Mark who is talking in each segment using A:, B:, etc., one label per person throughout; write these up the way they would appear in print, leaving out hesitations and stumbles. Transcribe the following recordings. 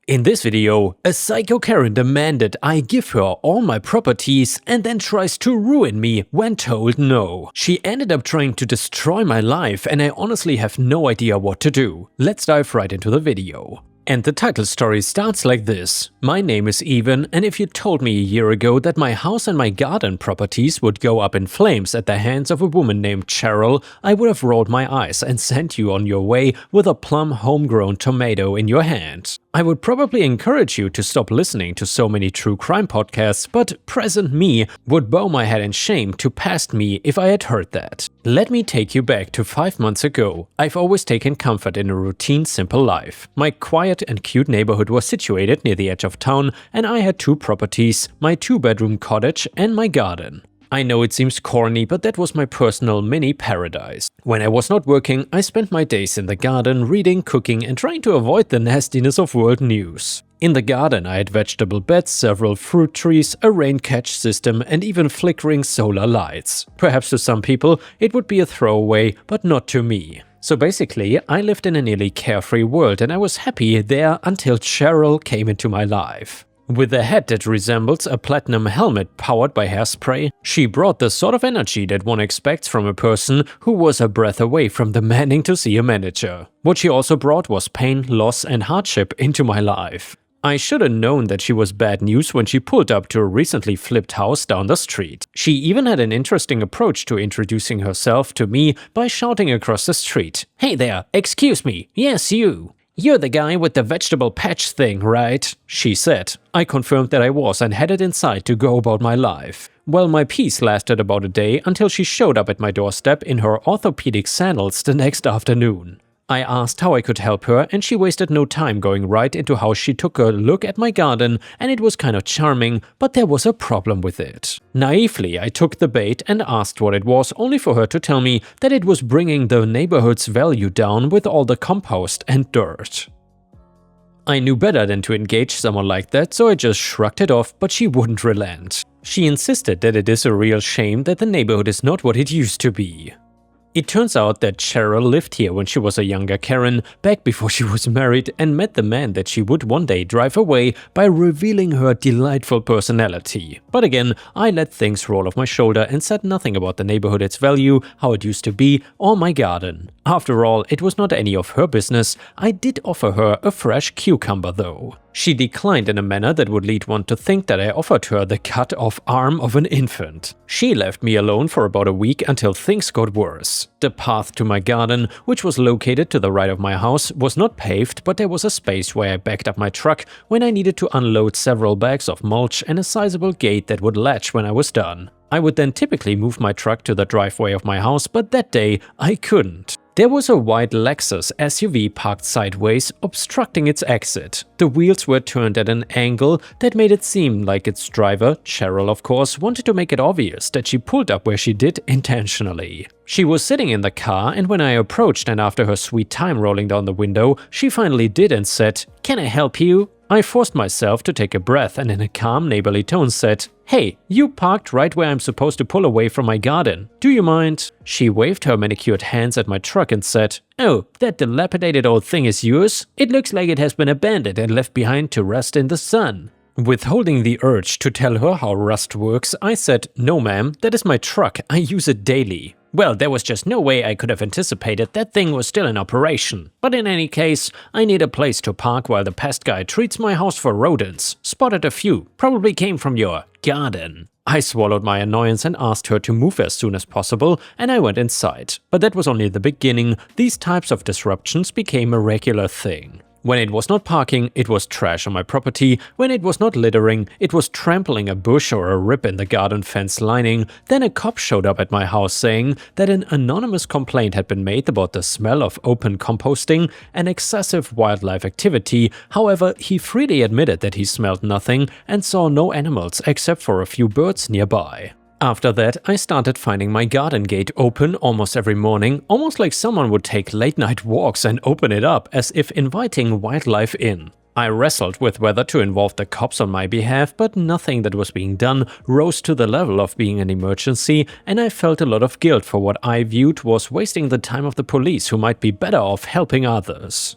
A: In this video, a psycho Karen demanded I give her all my properties and then tries to ruin me when told no. She ended up trying to destroy my life and I honestly have no idea what to do. Let's dive right into the video. And the title story starts like this. My name is Evan, and if you told me a year ago that my house and my garden properties would go up in flames at the hands of a woman named Cheryl, I would have rolled my eyes and sent you on your way with a plum homegrown tomato in your hand. I would probably encourage you to stop listening to so many true crime podcasts, but present me would bow my head in shame to past me if I had heard that. Let me take you back to 5 months ago. I've always taken comfort in a routine, simple life. My quiet and cute neighborhood was situated near the edge of town, and I had 2 properties, my 2-bedroom cottage and my garden. I know it seems corny, but that was my personal mini paradise. When I was not working, I spent my days in the garden, reading, cooking and trying to avoid the nastiness of world news. In the garden I had vegetable beds, several fruit trees, a rain catch system and even flickering solar lights. Perhaps to some people it would be a throwaway, but not to me. So basically, I lived in a nearly carefree world and I was happy there until Cheryl came into my life. With a head that resembles a platinum helmet powered by hairspray, she brought the sort of energy that one expects from a person who was a breath away from demanding to see a manager. What she also brought was pain, loss and hardship into my life. I should have known that she was bad news when she pulled up to a recently flipped house down the street. She even had an interesting approach to introducing herself to me by shouting across the street, "Hey there, excuse me, yes you. You're the guy with the vegetable patch thing, right?" she said. I confirmed that I was and headed inside to go about my life. Well, my peace lasted about a day until she showed up at my doorstep in her orthopedic sandals the next afternoon. I asked how I could help her and she wasted no time going right into how she took a look at my garden and it was kind of charming, but there was a problem with it. Naively, I took the bait and asked what it was, only for her to tell me that it was bringing the neighborhood's value down with all the compost and dirt. I knew better than to engage someone like that, so I just shrugged it off, but she wouldn't relent. She insisted that it is a real shame that the neighborhood is not what it used to be. It turns out that Cheryl lived here when she was a younger Karen, back before she was married, and met the man that she would one day drive away by revealing her delightful personality. But again, I let things roll off my shoulder and said nothing about the neighborhood, its value, how it used to be, or my garden. After all, it was not any of her business. I did offer her a fresh cucumber though. She declined in a manner that would lead one to think that I offered her the cut-off arm of an infant. She left me alone for about a week until things got worse. The path to my garden, which was located to the right of my house, was not paved, but there was a space where I backed up my truck when I needed to unload several bags of mulch and a sizable gate that would latch when I was done. I would then typically move my truck to the driveway of my house, but that day I couldn't. There was a white Lexus SUV parked sideways, obstructing its exit. The wheels were turned at an angle that made it seem like its driver, Cheryl of course, wanted to make it obvious that she pulled up where she did intentionally. She was sitting in the car and when I approached and after her sweet time rolling down the window, she finally did and said, "Can I help you?" I forced myself to take a breath and in a calm, neighborly tone said, "Hey, you parked right where I'm supposed to pull away from my garden. Do you mind?" She waved her manicured hands at my truck and said, "Oh, that dilapidated old thing is yours? It looks like it has been abandoned and left behind to rust in the sun." Withholding the urge to tell her how rust works, I said, "No ma'am, that is my truck, I use it daily." Well, there was just no way I could have anticipated that thing was still in operation. But in any case, I need a place to park while the pest guy treats my house for rodents. Spotted a few, probably came from your garden. I swallowed my annoyance and asked her to move as soon as possible, and I went inside. But that was only the beginning. These types of disruptions became a regular thing. When it was not parking, it was trash on my property. When it was not littering, it was trampling a bush or a rip in the garden fence lining. Then a cop showed up at my house saying that an anonymous complaint had been made about the smell of open composting and excessive wildlife activity. However, he freely admitted that he smelled nothing and saw no animals except for a few birds nearby. After that, I started finding my garden gate open almost every morning, almost like someone would take late-night walks and open it up as if inviting wildlife in. I wrestled with whether to involve the cops on my behalf, but nothing that was being done rose to the level of being an emergency, and I felt a lot of guilt for what I viewed was wasting the time of the police who might be better off helping others.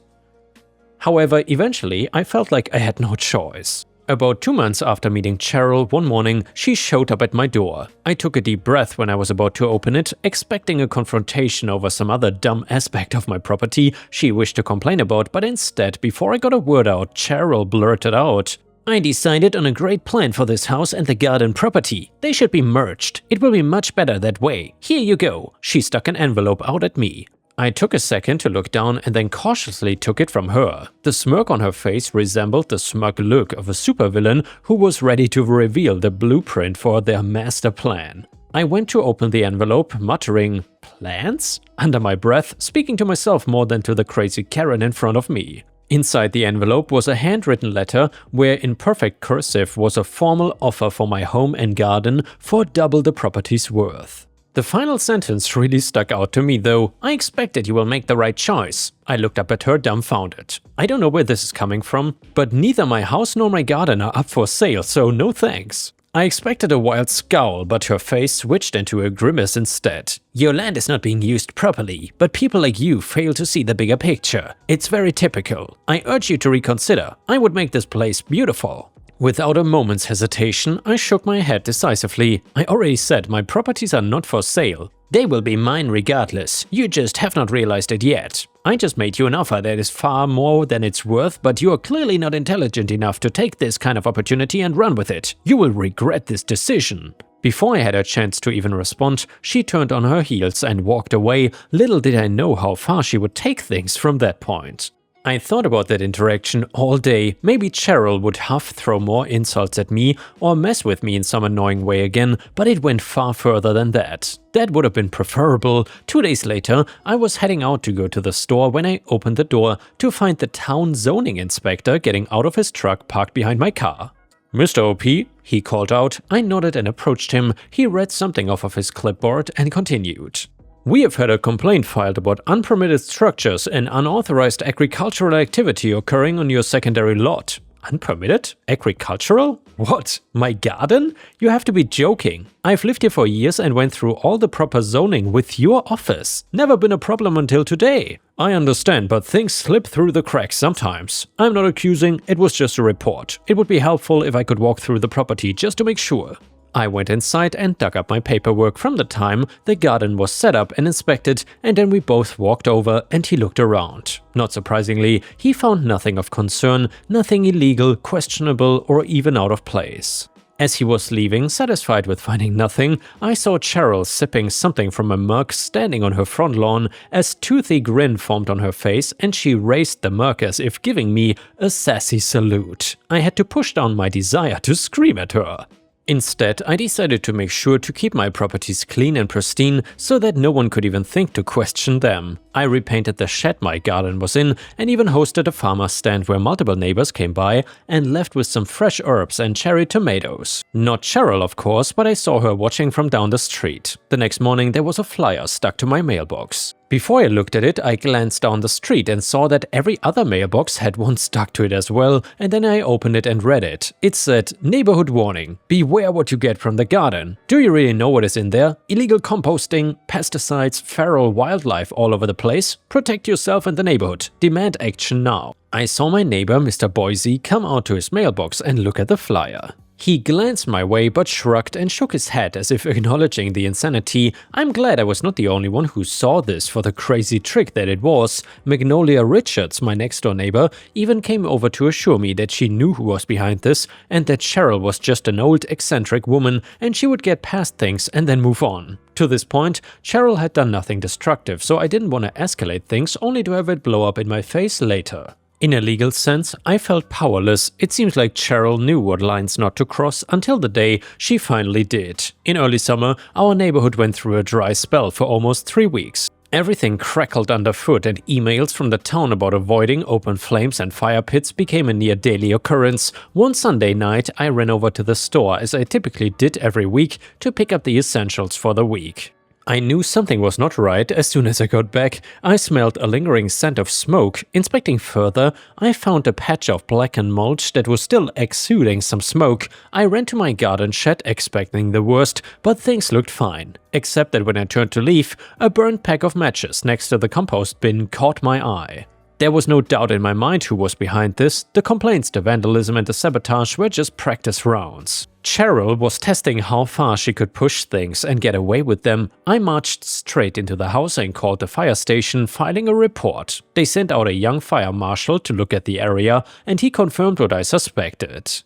A: However, eventually I felt like I had no choice. About 2 months after meeting Cheryl, one morning she showed up at my door. I took a deep breath when I was about to open it, expecting a confrontation over some other dumb aspect of my property she wished to complain about, but instead, before I got a word out, Cheryl blurted out, "I decided on a great plan for this house and the garden property. They should be merged. It will be much better that way. Here you go." She stuck an envelope out at me. I took a second to look down and then cautiously took it from her. The smirk on her face resembled the smug look of a supervillain who was ready to reveal the blueprint for their master plan. I went to open the envelope, muttering, "Plans?" under my breath, speaking to myself more than to the crazy Karen in front of me. Inside the envelope was a handwritten letter where in perfect cursive was a formal offer for my home and garden for double the property's worth. The final sentence really stuck out to me though. "I expected you will make the right choice." I looked up at her dumbfounded. I don't know where this is coming from, but neither my house nor my garden are up for sale, so no thanks. I expected a wild scowl, but her face switched into a grimace instead. "Your land is not being used properly, but people like you fail to see the bigger picture. It's very typical. I urge you to reconsider. I would make this place beautiful." Without a moment's hesitation, I shook my head decisively. "I already said my properties are not for sale. They will be mine regardless. You just have not realized it yet. I just made you an offer that is far more than it's worth, but you are clearly not intelligent enough to take this kind of opportunity and run with it. You will regret this decision." Before I had a chance to even respond, she turned on her heels and walked away. Little did I know how far she would take things from that point. I thought about that interaction all day. Maybe Cheryl would half throw more insults at me or mess with me in some annoying way again, but it went far further than that. That would have been preferable. 2 days later, I was heading out to go to the store when I opened the door to find the town zoning inspector getting out of his truck parked behind my car. "Mr. OP," he called out. I nodded and approached him. He read something off of his clipboard and continued. "We have had a complaint filed about unpermitted structures and unauthorized agricultural activity occurring on your secondary lot." Unpermitted? Agricultural? What? My garden? You have to be joking. I've lived here for years and went through all the proper zoning with your office. Never been a problem until today. I understand, but things slip through the cracks sometimes. I'm not accusing, it was just a report. It would be helpful if I could walk through the property just to make sure. I went inside and dug up my paperwork from the time the garden was set up and inspected, and then we both walked over and he looked around. Not surprisingly, he found nothing of concern, nothing illegal, questionable, or even out of place. As he was leaving, satisfied with finding nothing, I saw Cheryl sipping something from a mug standing on her front lawn. A toothy grin formed on her face and she raised the mug as if giving me a sassy salute. I had to push down my desire to scream at her. Instead, I decided to make sure to keep my properties clean and pristine so that no one could even think to question them. I repainted the shed my garden was in and even hosted a farmer's stand where multiple neighbors came by and left with some fresh herbs and cherry tomatoes. Not Cheryl, of course, but I saw her watching from down the street. The next morning there was a flyer stuck to my mailbox. Before I looked at it, I glanced down the street and saw that every other mailbox had one stuck to it as well, and then I opened it and read it. It said, "Neighborhood warning. Beware what you get from the garden. Do you really know what is in there? Illegal composting, pesticides, feral wildlife all over the place. Protect yourself and the neighborhood. Demand action now." I saw my neighbor, Mr. Boise, come out to his mailbox and look at the flyer. He glanced my way but shrugged and shook his head as if acknowledging the insanity. I'm glad I was not the only one who saw this for the crazy trick that it was. Magnolia Richards, my next-door neighbor, even came over to assure me that she knew who was behind this and that Cheryl was just an old eccentric woman and she would get past things and then move on. To this point, Cheryl had done nothing destructive, so I didn't want to escalate things only to have it blow up in my face later. In a legal sense, I felt powerless. It seems like Cheryl knew what lines not to cross until the day she finally did. In early summer, our neighborhood went through a dry spell for almost 3 weeks. Everything crackled underfoot and emails from the town about avoiding open flames and fire pits became a near daily occurrence. One Sunday night, I ran over to the store as I typically did every week to pick up the essentials for the week. I knew something was not right as soon as I got back. I smelled a lingering scent of smoke. Inspecting further, I found a patch of blackened mulch that was still exuding some smoke. I ran to my garden shed expecting the worst, but things looked fine. Except that when I turned to leave, a burned pack of matches next to the compost bin caught my eye. There was no doubt in my mind who was behind this. The complaints, the vandalism and the sabotage were just practice rounds. Cheryl was testing how far she could push things and get away with them. I marched straight into the house and called the fire station, filing a report. They sent out a young fire marshal to look at the area, and he confirmed what I suspected.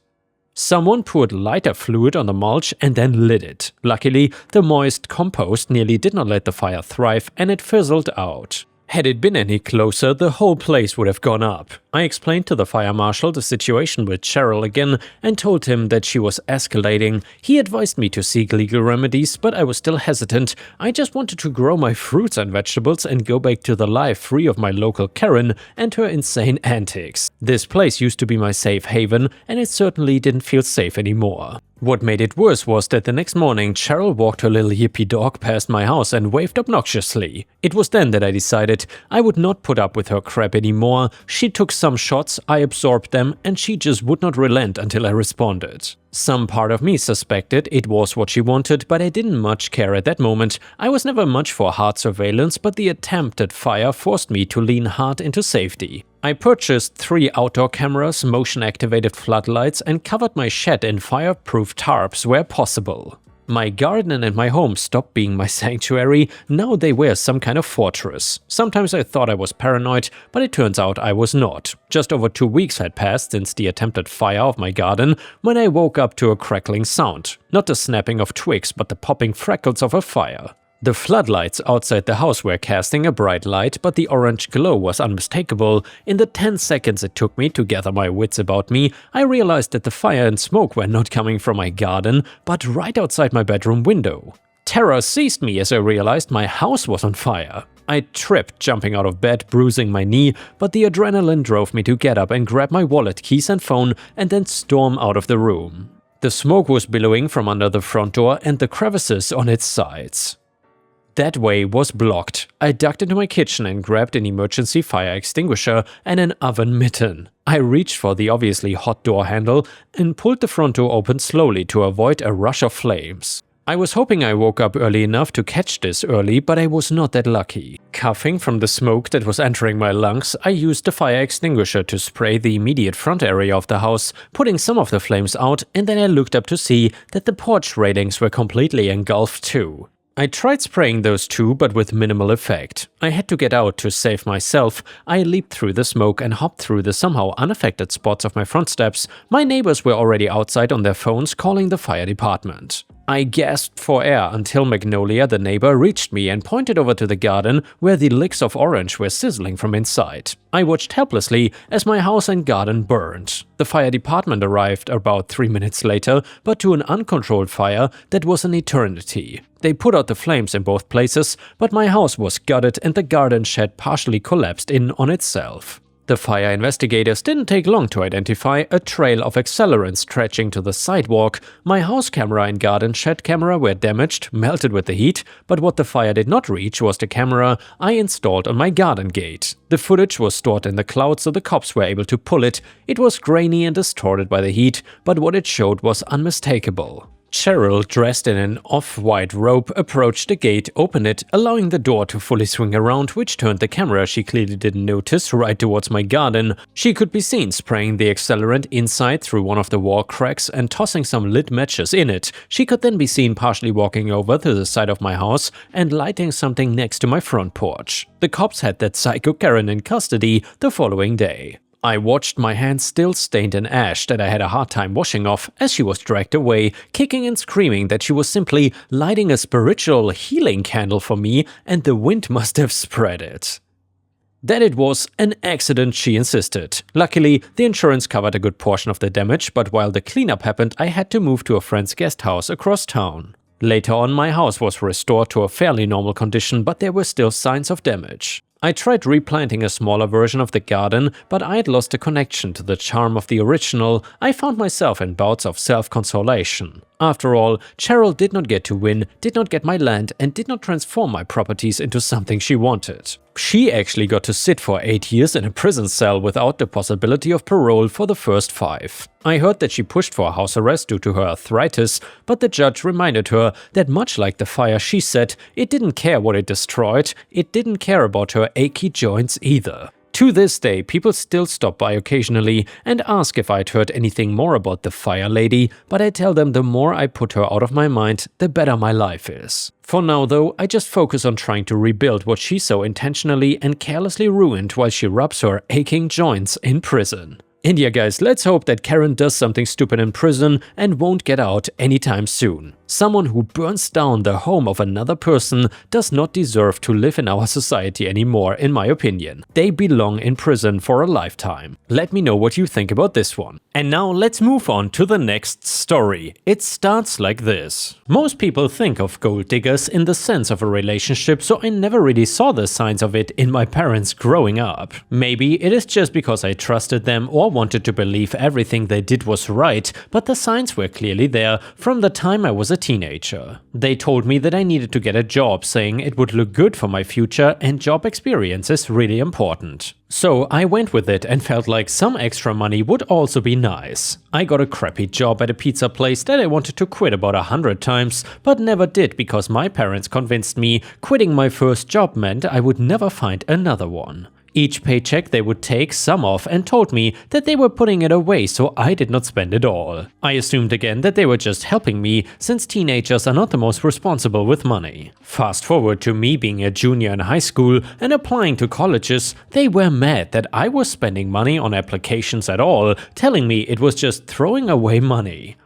A: Someone poured lighter fluid on the mulch and then lit it. Luckily, the moist compost nearly did not let the fire thrive and it fizzled out. Had it been any closer, the whole place would have gone up. I explained to the fire marshal the situation with Cheryl again and told him that she was escalating. He advised me to seek legal remedies, but I was still hesitant. I just wanted to grow my fruits and vegetables and go back to the life free of my local Karen and her insane antics. This place used to be my safe haven, and it certainly didn't feel safe anymore. What made it worse was that the next morning Cheryl walked her little hippie dog past my house and waved obnoxiously. It was then that I decided I would not put up with her crap anymore. She took some shots, I absorbed them, and she just would not relent until I responded. Some part of me suspected it was what she wanted, but I didn't much care at that moment. I was never much for hard surveillance, but the attempted fire forced me to lean hard into safety. I purchased 3 outdoor cameras, motion-activated floodlights, and covered my shed in fireproof tarps where possible. My garden and my home stopped being my sanctuary, now they were some kind of fortress. Sometimes I thought I was paranoid, but it turns out I was not. Just over 2 weeks had passed since the attempted fire of my garden when I woke up to a crackling sound. Not the snapping of twigs, but the popping freckles of a fire. The floodlights outside the house were casting a bright light, but the orange glow was unmistakable. In the 10 seconds it took me to gather my wits about me, I realized that the fire and smoke were not coming from my garden, but right outside my bedroom window. Terror seized me as I realized my house was on fire. I tripped, jumping out of bed, bruising my knee, but the adrenaline drove me to get up and grab my wallet, keys and phone, and then storm out of the room. The smoke was billowing from under the front door and the crevices on its sides. That way was blocked. I ducked into my kitchen and grabbed an emergency fire extinguisher and an oven mitten. I reached for the obviously hot door handle and pulled the front door open slowly to avoid a rush of flames. I was hoping I woke up early enough to catch this early, but I was not that lucky. Coughing from the smoke that was entering my lungs, I used the fire extinguisher to spray the immediate front area of the house, putting some of the flames out, and then I looked up to see that the porch railings were completely engulfed too. I tried spraying those too, but with minimal effect. I had to get out to save myself. I leaped through the smoke and hopped through the somehow unaffected spots of my front steps. My neighbors were already outside on their phones calling the fire department. I gasped for air until Magnolia, the neighbor, reached me and pointed over to the garden where the licks of orange were sizzling from inside. I watched helplessly as my house and garden burned. The fire department arrived about 3 minutes later, but to an uncontrolled fire that was an eternity. They put out the flames in both places, but my house was gutted and the garden shed partially collapsed in on itself. The fire investigators didn't take long to identify a trail of accelerant stretching to the sidewalk. My house camera and garden shed camera were damaged, melted with the heat, but what the fire did not reach was the camera I installed on my garden gate. The footage was stored in the cloud so the cops were able to pull it. It was grainy and distorted by the heat, but what it showed was unmistakable. Cheryl, dressed in an off-white robe, approached the gate, opened it, allowing the door to fully swing around, which turned the camera she clearly didn't notice right towards my garden. She could be seen spraying the accelerant inside through one of the wall cracks and tossing some lit matches in it. She could then be seen partially walking over to the side of my house and lighting something next to my front porch. The cops had that psycho Karen in custody the following day. I watched my hands still stained in ash that I had a hard time washing off as she was dragged away, kicking and screaming that she was simply lighting a spiritual healing candle for me and the wind must have spread it. That it was an accident, she insisted. Luckily, the insurance covered a good portion of the damage, but while the cleanup happened, I had to move to a friend's guest house across town. Later on, my house was restored to a fairly normal condition, but there were still signs of damage. I tried replanting a smaller version of the garden, but I had lost a connection to the charm of the original. I found myself in bouts of self-consolation. After all, Cheryl did not get to win, did not get my land, and did not transform my properties into something she wanted. She actually got to sit for 8 years in a prison cell without the possibility of parole for the first 5. I heard that she pushed for house arrest due to her arthritis, but the judge reminded her that much like the fire, she said, it didn't care what it destroyed, it didn't care about her achy joints either. To this day, people still stop by occasionally and ask if I'd heard anything more about the fire lady, but I tell them the more I put her out of my mind, the better my life is. For now though, I just focus on trying to rebuild what she so intentionally and carelessly ruined while she rubs her aching joints in prison. And yeah guys, let's hope that Karen does something stupid in prison and won't get out anytime soon. Someone who burns down the home of another person does not deserve to live in our society anymore, in my opinion. They belong in prison for a lifetime. Let me know what you think about this one. And now let's move on to the next story. It starts like this. Most people think of gold diggers in the sense of a relationship, so I never really saw the signs of it in my parents growing up. Maybe it is just because I trusted them or wanted to believe everything they did was right, but the signs were clearly there from the time I was a teenager. They told me that I needed to get a job, saying it would look good for my future and job experience is really important. So I went with it and felt like some extra money would also be nice. I got a crappy job at a pizza place that I wanted to quit about 100 times, but never did because my parents convinced me quitting my first job meant I would never find another one. Each paycheck they would take some off and told me that they were putting it away so I did not spend it all. I assumed again that they were just helping me, since teenagers are not the most responsible with money. Fast forward to me being a junior in high school and applying to colleges, they were mad that I was spending money on applications at all, telling me it was just throwing away money.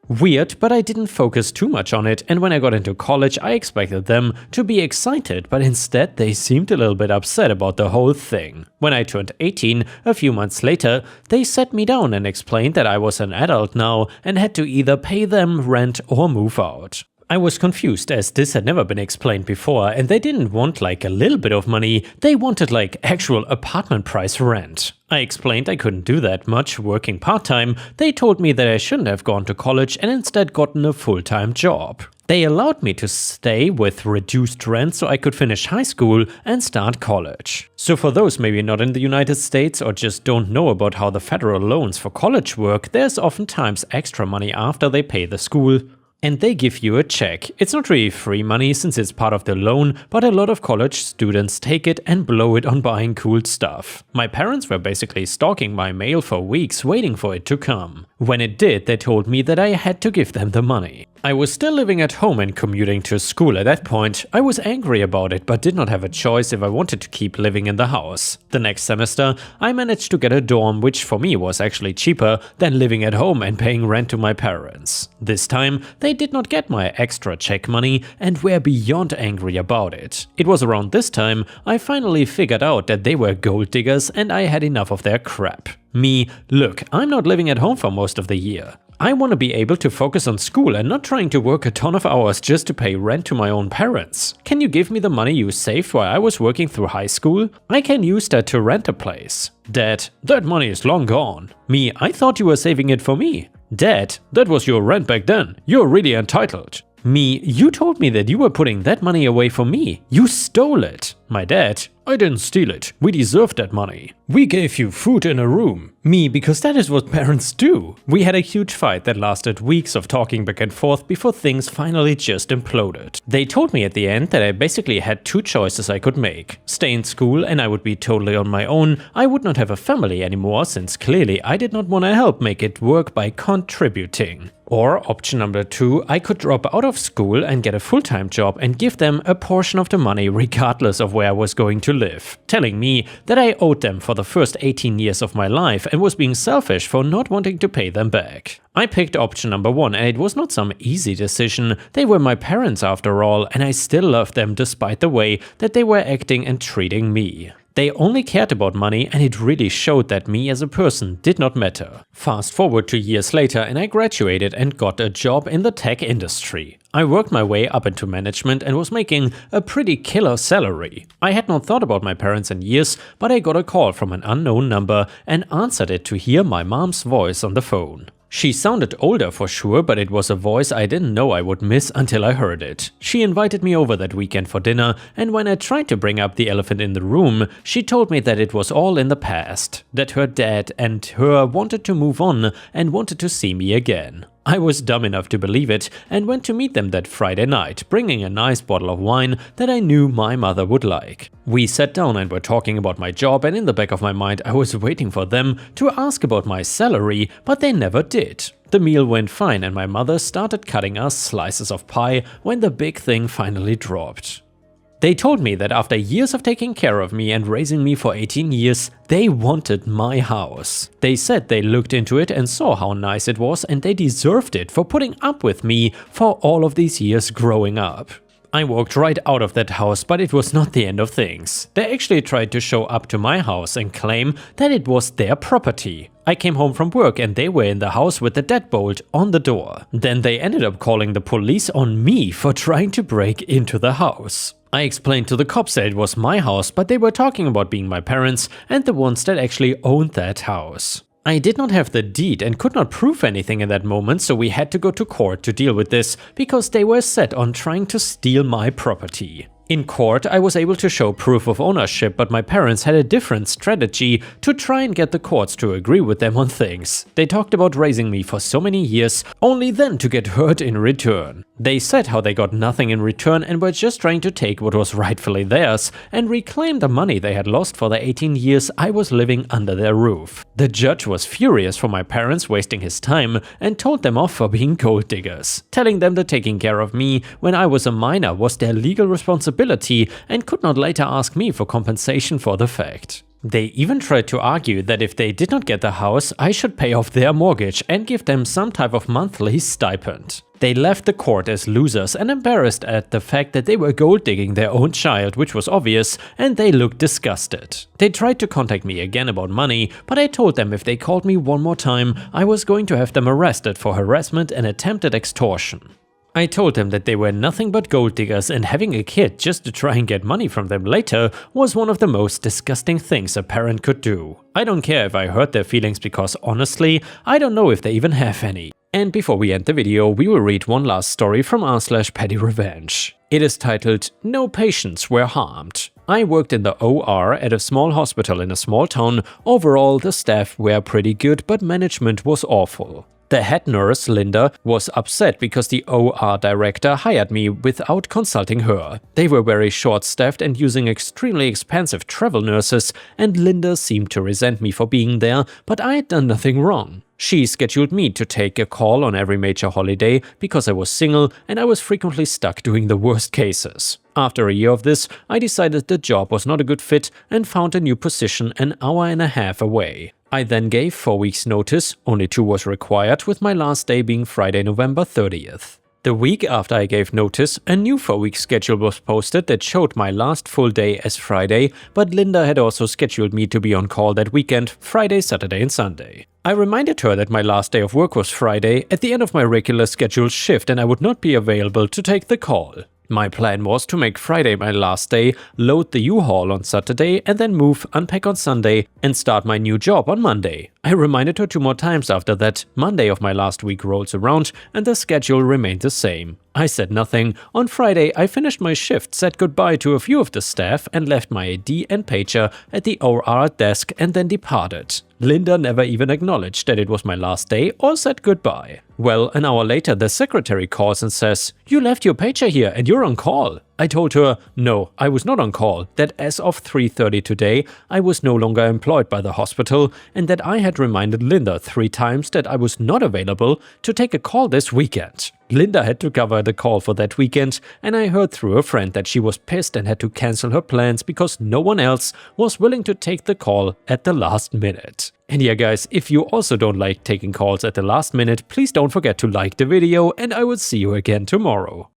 A: Weird, but I didn't focus too much on it, and when I got into college I expected them to be excited, but instead they seemed a little bit upset about the whole thing. When I turned 18, a few months later, they sat me down and explained that I was an adult now and had to either pay them rent or move out. I was confused as this had never been explained before, and they didn't want like a little bit of money, they wanted like actual apartment price rent. I explained I couldn't do that much working part-time. They told me that I shouldn't have gone to college and instead gotten a full-time job. They allowed me to stay with reduced rent so I could finish high school and start college. So for those maybe not in the United States or just don't know about how the federal loans for college work, there's oftentimes extra money after they pay the school. And they give you a check. It's not really free money since it's part of the loan, but a lot of college students take it and blow it on buying cool stuff. My parents were basically stalking my mail for weeks waiting for it to come. When it did, they told me that I had to give them the money. I was still living at home and commuting to school at that point. I was angry about it, but did not have a choice if I wanted to keep living in the house. The next semester, I managed to get a dorm, which for me was actually cheaper than living at home and paying rent to my parents. This time, they did not get my extra check money and were beyond angry about it. It was around this time I finally figured out that they were gold diggers and I had enough of their crap. Me, look, I'm not living at home for most of the year. I want to be able to focus on school and not trying to work a ton of hours just to pay rent to my own parents. Can you give me the money you saved while I was working through high school? I can use that to rent a place. Dad, that money is long gone. Me, I thought you were saving it for me. Dad, that was your rent back then. You're really entitled. Me, you told me that you were putting that money away for me. You stole it. My dad, I didn't steal it. We deserved that money. We gave you food in a room. Me, because that is what parents do. We had a huge fight that lasted weeks of talking back and forth before things finally just imploded. They told me at the end that I basically had two choices I could make. Stay in school and I would be totally on my own. I would not have a family anymore since clearly I did not want to help make it work by contributing. Or option number 2, I could drop out of school and get a full-time job and give them a portion of the money regardless of where I was going to live, telling me that I owed them for the first 18 years of my life and was being selfish for not wanting to pay them back. I picked option number 1 and it was not some easy decision. They were my parents after all, and I still loved them despite the way that they were acting and treating me. They only cared about money and it really showed that me as a person did not matter. Fast forward to years later and I graduated and got a job in the tech industry. I worked my way up into management and was making a pretty killer salary. I had not thought about my parents in years, but I got a call from an unknown number and answered it to hear my mom's voice on the phone. She sounded older for sure, but it was a voice I didn't know I would miss until I heard it. She invited me over that weekend for dinner, and when I tried to bring up the elephant in the room, she told me that it was all in the past, that her dad and her wanted to move on and wanted to see me again. I was dumb enough to believe it and went to meet them that Friday night, bringing a nice bottle of wine that I knew my mother would like. We sat down and were talking about my job, and in the back of my mind I was waiting for them to ask about my salary, but they never did. The meal went fine and my mother started cutting us slices of pie when the big thing finally dropped. They told me that after years of taking care of me and raising me for 18 years, they wanted my house. They said they looked into it and saw how nice it was, and they deserved it for putting up with me for all of these years growing up. I walked right out of that house, but it was not the end of things. They actually tried to show up to my house and claim that it was their property. I came home from work and they were in the house with the deadbolt on the door. Then they ended up calling the police on me for trying to break into the house. I explained to the cops that it was my house, but they were talking about being my parents and the ones that actually owned that house. I did not have the deed and could not prove anything in that moment, so we had to go to court to deal with this because they were set on trying to steal my property. In court, I was able to show proof of ownership, but my parents had a different strategy to try and get the courts to agree with them on things. They talked about raising me for so many years, only then to get hurt in return. They said how they got nothing in return and were just trying to take what was rightfully theirs and reclaim the money they had lost for the 18 years I was living under their roof. The judge was furious for my parents wasting his time and told them off for being gold diggers, telling them that taking care of me when I was a minor was their legal responsibility and could not later ask me for compensation for the fact. They even tried to argue that if they did not get the house, I should pay off their mortgage and give them some type of monthly stipend. They left the court as losers and embarrassed at the fact that they were gold digging their own child, which was obvious, and they looked disgusted. They tried to contact me again about money, but I told them if they called me one more time, I was going to have them arrested for harassment and attempted extortion. I told them that they were nothing but gold diggers and having a kid just to try and get money from them later was one of the most disgusting things a parent could do. I don't care if I hurt their feelings because honestly, I don't know if they even have any. And before we end the video, we will read one last story from r/pettyrevenge. It is titled, "No Patients Were Harmed." I worked in the OR at a small hospital in a small town. Overall, the staff were pretty good, but management was awful. The head nurse, Linda, was upset because the OR director hired me without consulting her. They were very short-staffed and using extremely expensive travel nurses, and Linda seemed to resent me for being there, but I had done nothing wrong. She scheduled me to take a call on every major holiday because I was single and I was frequently stuck doing the worst cases. After a year of this, I decided the job was not a good fit and found a new position an hour and a half away. I then gave 4 weeks notice, only 2 was required, with my last day being Friday, November 30th. The week after I gave notice, a new 4-week schedule was posted that showed my last full day as Friday, but Linda had also scheduled me to be on call that weekend, Friday, Saturday and Sunday. I reminded her that my last day of work was Friday at the end of my regular scheduled shift and I would not be available to take the call. My plan was to make Friday my last day, load the U-Haul on Saturday and then move, unpack on Sunday and start my new job on Monday. I reminded her 2 more times after that. Monday of my last week rolls around and the schedule remained the same. I said nothing. On Friday, I finished my shift, said goodbye to a few of the staff and left my ID and pager at the OR desk and then departed. Linda never even acknowledged that it was my last day or said goodbye. Well, an hour later, the secretary calls and says, "You left your pager here and you're on call." I told her, no, I was not on call, that as of 3:30 today, I was no longer employed by the hospital and that I had reminded Linda 3 times that I was not available to take a call this weekend. Linda had to cover the call for that weekend, and I heard through a friend that she was pissed and had to cancel her plans because no one else was willing to take the call at the last minute. And yeah guys, if you also don't like taking calls at the last minute, please don't forget to like the video and I will see you again tomorrow.